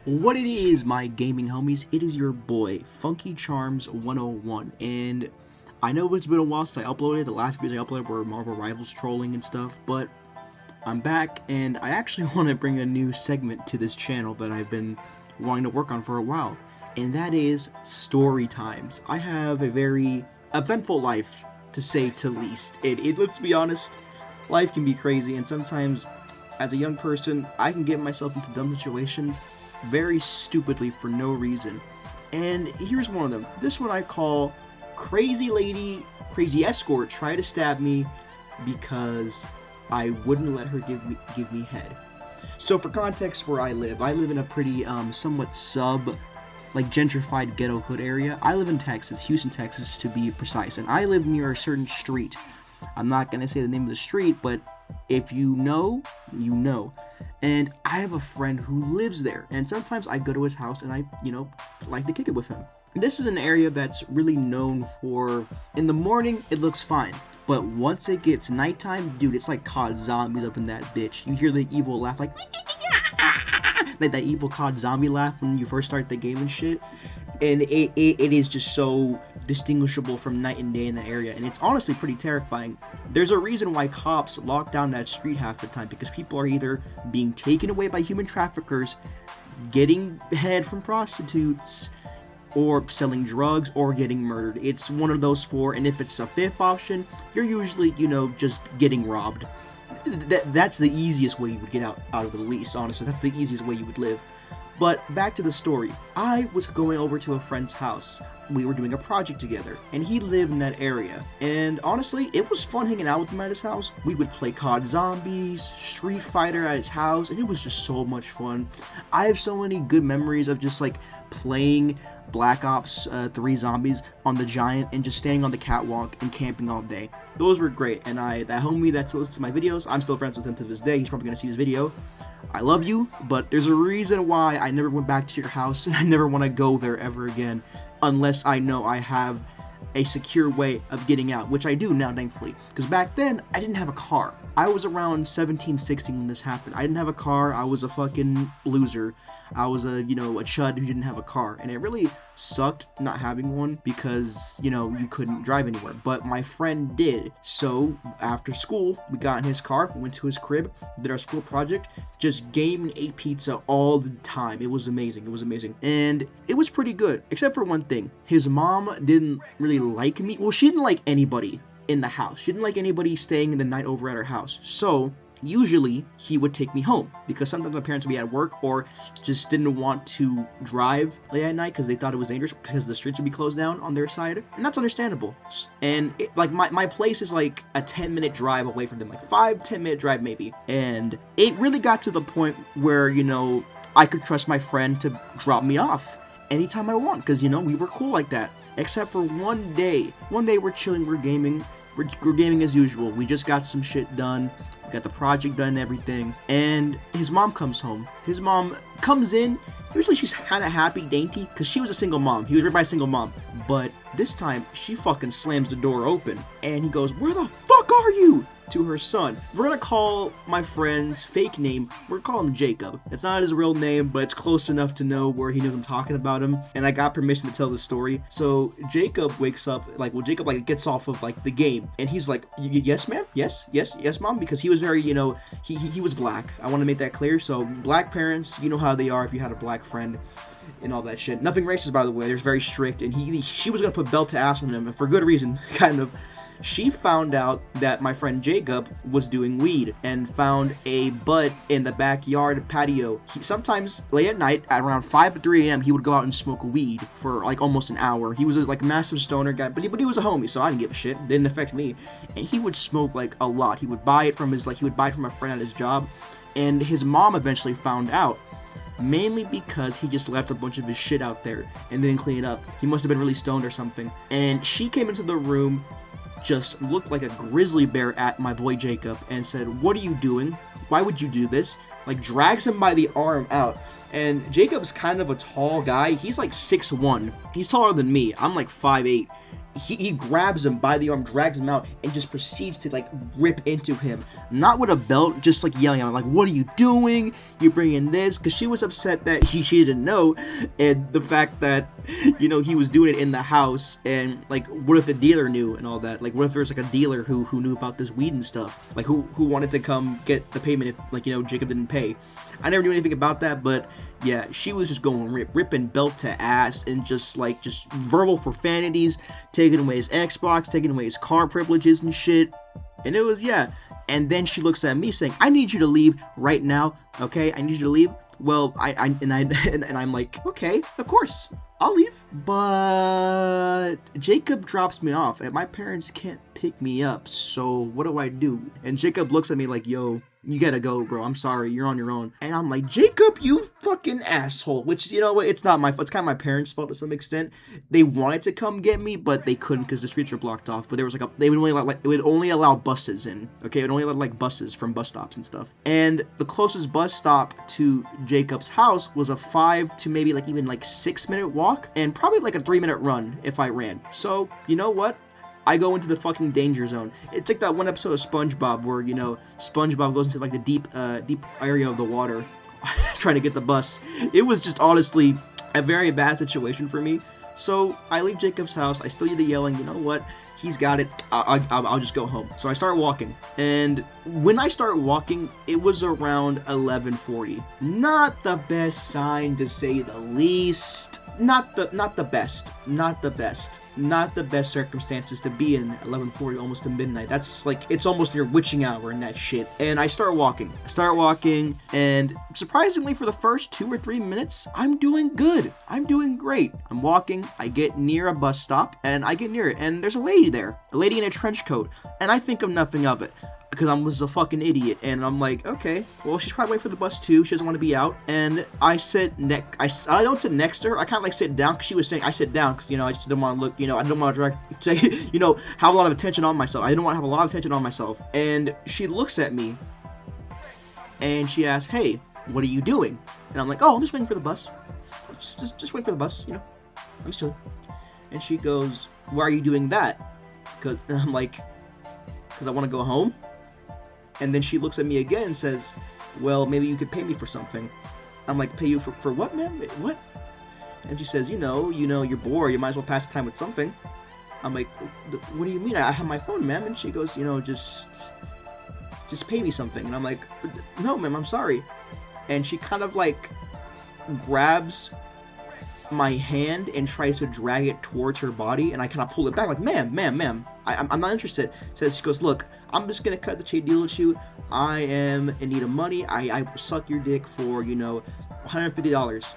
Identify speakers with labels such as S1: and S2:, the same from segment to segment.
S1: What it is, my gaming homies, it is your boy, Funky Charms 101, and I know it's been a while since I uploaded. The last videos I uploaded were Marvel Rivals trolling and stuff, but I'm back, and I actually want to bring a new segment to this channel that I've been wanting to work on for a while, and that is story times. I have a very eventful life, to say to least. Let's be honest, life can be crazy, and sometimes, as a young person, I can get myself into dumb situations very stupidly for no reason. And here's one of them. This one I call Crazy Lady, Crazy Escort tried to stab me because I wouldn't let her give me head. So for context, where I live in a pretty somewhat like gentrified ghetto hood area. I live in Texas, Houston, Texas to be precise, and I live near a certain street. I'm not gonna say the name of the street, but if you know, you know. And I have a friend who lives there, and sometimes I go to his house and I, like to kick it with him. This is an area that's really known for, in the morning, it looks fine. But once it gets nighttime, dude, it's like COD zombies up in that bitch. You hear the evil laugh, like that evil COD zombie laugh when you first start the game and shit. And it is just so distinguishable from night and day in that area, and it's honestly pretty terrifying. There's a reason why cops lock down that street half the time, because people are either being taken away by human traffickers, getting head from prostitutes, or selling drugs, or getting murdered. It's one of those four, and if it's a fifth option, you're usually, just getting robbed. That's the easiest way you would get out of the lease, honestly. That's the easiest way you would live. But back to the story. I was going over to a friend's house. We were doing a project together, and he lived in that area. And honestly, it was fun hanging out with him at his house. We would play COD Zombies, Street Fighter at his house, and it was just so much fun. I have so many good memories of just like playing Black Ops 3 Zombies on the Giant and just standing on the catwalk and camping all day. Those were great, and that homie that still listens to my videos, I'm still friends with him to this day. He's probably gonna see this video. I love you, but there's a reason why I never went back to your house, and I never want to go there ever again unless I know I have a secure way of getting out, which I do now, thankfully. Because back then, I didn't have a car. I was around 17, 16 when this happened. I didn't have a car. I was a fucking loser. I was a chud who didn't have a car. And it really sucked not having one because, you couldn't drive anywhere. But my friend did. So after school, we got in his car, went to his crib, did our school project, just game and ate pizza all the time. It was amazing. It was amazing. And it was pretty good, except for one thing. His mom didn't really like me. Well, she didn't like anybody in the house. She didn't like anybody staying in the night over at her house. So usually he would take me home because sometimes my parents would be at work or just didn't want to drive late at night because they thought it was dangerous because the streets would be closed down on their side, and that's understandable. And my place is like a 10-minute drive away from them, like 5-10 minute drive maybe. And it really got to the point where I could trust my friend to drop me off anytime I want because we were cool like that. Except for one day we're chilling, we're gaming as usual. We just got some shit done. We got the project done and everything. And his mom comes home. His mom comes in. Usually she's kind of happy, dainty, because she was a single mom. He was raised by a single mom. But this time, she fucking slams the door open. And he goes, "Where the fuck are you?" to her son. We're gonna call my friend's fake name, we're gonna call him Jacob. It's not his real name, but it's close enough to know where he knows I'm talking about him, and I got permission to tell the story. So Jacob wakes up, Jacob gets off of the game, and he's like, "Yes, ma'am, yes, mom," because he was very, he was black. I want to make that clear. So black parents, you know how they are if you had a black friend and all that shit. Nothing racist, by the way. They're very strict, and she was gonna put belt to ass on him, and for good reason, kind of. She found out that my friend Jacob was doing weed and found a butt in the backyard patio. Sometimes late at night, at around 5 to 3 a.m., he would go out and smoke weed for almost an hour. He was a massive stoner guy, but he was a homie, so I didn't give a shit. It didn't affect me. And he would smoke a lot. He would buy it from he would buy it from a friend at his job. And his mom eventually found out. Mainly because he just left a bunch of his shit out there and didn't clean it up. He must have been really stoned or something. And she came into the room, just looked like a grizzly bear at my boy Jacob and said, "What are you doing? Why would you do this?" Drags him by the arm out. And Jacob's kind of a tall guy. He's 6'1". He's taller than me. I'm 5'8". he grabs him by the arm, drags him out, and just proceeds to like rip into him. Not with a belt, just like yelling at him, like, what are you doing? You're bringing this? Because she was upset that she didn't know, and the fact that, you know, he was doing it in the house, and like, what if the dealer knew and all that? Like, what if there was like a dealer who knew about this weed and stuff? Like, who wanted to come get the payment if, like, you know, Jacob didn't pay? I never knew anything about that, but yeah, she was just going ripping belt to ass, and just verbal profanities, taking away his Xbox, taking away his car privileges and shit. And it was, yeah. And then she looks at me saying, I need you to leave right now, okay? I need you to leave. Well, I'm like, okay, of course, I'll leave. But Jacob drops me off, and my parents can't pick me up, so what do I do? And Jacob looks at me like, yo, you gotta go, bro. I'm sorry, you're on your own. And I'm like, Jacob, you fucking asshole. Which, you know what, it's not my fault. It's kind of my parents' fault to some extent. They wanted to come get me, but they couldn't because the streets were blocked off. But there was they would only allow buses in. Okay, it would only allow like buses from bus stops and stuff. And the closest bus stop to Jacob's house was a 5 to maybe like even like 6 minute walk, and probably like a 3-minute run if I ran. So you know what? I go into the fucking danger zone. It's like that one episode of SpongeBob where, you know, SpongeBob goes into like the deep area of the water trying to get the bus. It was just honestly a very bad situation for me. So I leave Jacob's house. I still hear the yelling. You know what? He's got it. I'll just go home. So I start walking. And when I start walking, it was around 11:40. Not the best sign, to say the least. Not the best circumstances to be in. 11:40, almost to midnight. That's like, it's almost near witching hour and that shit. And I start walking, and surprisingly, for the first 2 or 3 minutes, I'm doing good. I'm doing great. I'm walking. I get near a bus stop, and I get near it, and there's a lady there, a lady in a trench coat, and I think of nothing of it, because I was a fucking idiot, and I'm like, okay, well, she's probably waiting for the bus too. She doesn't want to be out, and I sit I don't sit next to her. I kind of like sit down, because she was saying I sit down, because, you know, I just didn't want to look, you know, I don't want to you know, have a lot of attention on myself. I didn't want to have a lot of attention on myself. And she looks at me, and she asks, hey, what are you doing? And I'm like, oh, I'm just waiting for the bus. Just waiting for the bus, you know, I'm just chilling. And she goes, why are you doing that? And I'm like, because I want to go home. And then she looks at me again and says, well, maybe you could pay me for something. I'm like, pay you for what, ma'am? What? And she says, you know, you're bored. You might as well pass the time with something. I'm like, what do you mean? I have my phone, ma'am. And she goes, you know, just pay me something. And I'm like, no, ma'am, I'm sorry. And she kind of like grabs my hand and tries to drag it towards her body, and I kind of pull it back like, ma'am, I'm not interested. She goes, look, I'm just gonna cut the trade deal with you. I am in need of money. I suck your dick for, you know, $150.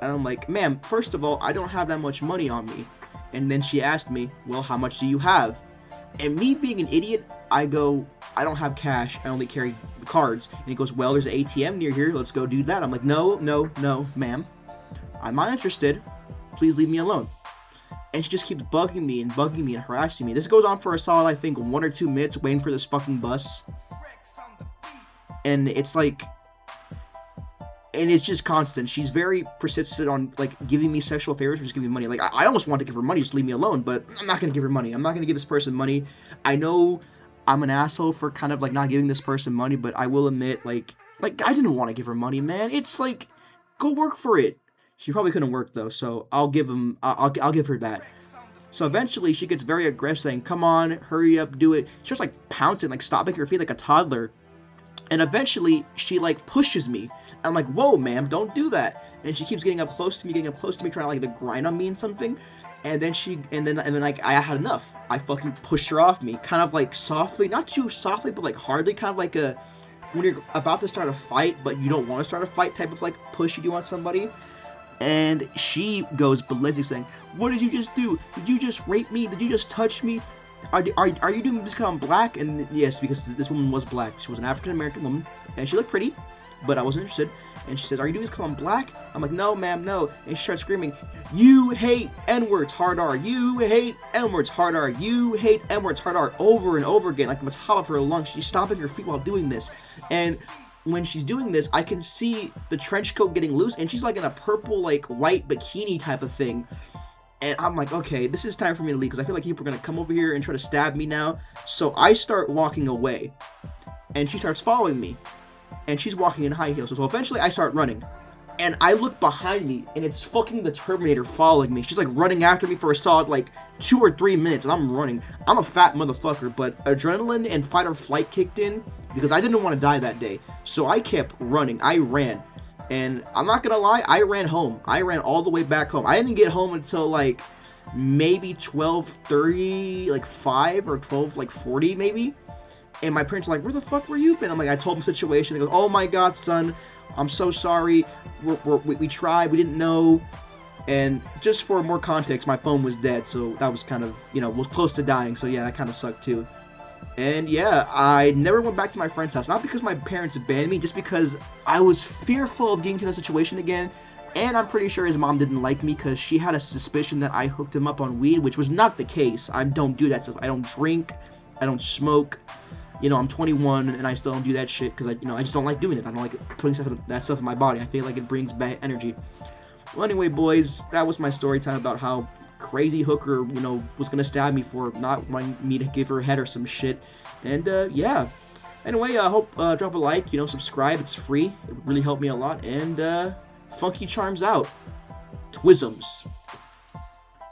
S1: And I'm like, ma'am, first of all, I don't have that much money on me. And then she asked me, well, how much do you have? And me being an idiot, I go, I don't have cash. I only carry the cards. And he goes, well, there's an ATM near here. Let's go do that. I'm like, no, ma'am. I'm not interested. Please leave me alone. And she just keeps bugging me and harassing me. This goes on for a solid, I think, 1 or 2 minutes waiting for this fucking bus. And it's like, and it's just constant. She's very persistent on, like, giving me sexual favors or just giving me money. Like, I almost want to give her money, just leave me alone, but I'm not going to give her money. I'm not going to give this person money. I know I'm an asshole for kind of, like, not giving this person money, but I will admit, like, I didn't want to give her money, man. It's like, go work for it. She probably couldn't work, though, so I'll give her that. So eventually, she gets very aggressive, saying, come on, hurry up, do it. She starts, like, pouncing, like, stomping her feet like a toddler. And eventually, she, like, pushes me. I'm like, whoa, ma'am, don't do that. And she keeps getting up close to me, trying to, like, to grind on me and something. And then like, I had enough. I fucking pushed her off me, kind of, like, softly. Not too softly, but, like, hardly, kind of like a, when you're about to start a fight, but you don't want to start a fight type of, like, push you do on somebody. And she goes ballistic, saying, what did you just do? Did you just rape me? Did you just touch me? Are you doing this because I'm black? And yes, because this woman was black. She was an African-American woman, and she looked pretty, but I wasn't interested. And she says, are you doing this because I'm black? I'm like, no, ma'am, no. And she starts screaming, you hate N-words, hard R. You hate N-words, hard R. You hate N-words, hard R, over and over again, like on the top of her lungs. She's stomping her feet while doing this. And when she's doing this, I can see the trench coat getting loose, and she's like in a purple, like, white bikini type of thing. And I'm like, okay, this is time for me to leave because I feel like people are gonna come over here and try to stab me now. So I start walking away, and she starts following me, and she's walking in high heels. So eventually I start running, and I look behind me, and it's fucking the Terminator following me. She's like running after me for a solid like 2 or 3 minutes, and I'm running. I'm a fat motherfucker, but adrenaline and fight or flight kicked in because I didn't want to die that day. So I kept running. I ran. And I'm not gonna lie, I ran home. I ran all the way back home. I didn't get home until like maybe 12:30, like 5 or 12, like 40 maybe. And my parents were like, "Where the fuck were you been?" I'm like, I told them the situation. They go, "Oh my god, son, I'm so sorry. We tried, we didn't know." And just for more context, my phone was dead, so that was kind of, was close to dying. So yeah, that kind of sucked too. And yeah, I never went back to my friend's house. Not because my parents abandoned me, just because I was fearful of getting into the situation again. And I'm pretty sure his mom didn't like me because she had a suspicion that I hooked him up on weed, which was not the case. I don't do that stuff. I don't drink. I don't smoke. I'm 21 and I still don't do that shit because I just don't like doing it. I don't like putting that stuff in my body. I feel like it brings bad energy. Well, anyway, boys, that was my story time about how crazy hooker, was gonna stab me for not wanting me to give her a head or some shit. And yeah. Anyway, I hope drop a like, subscribe. It's free. It would really help me a lot. And Funky Charms out. Twisms.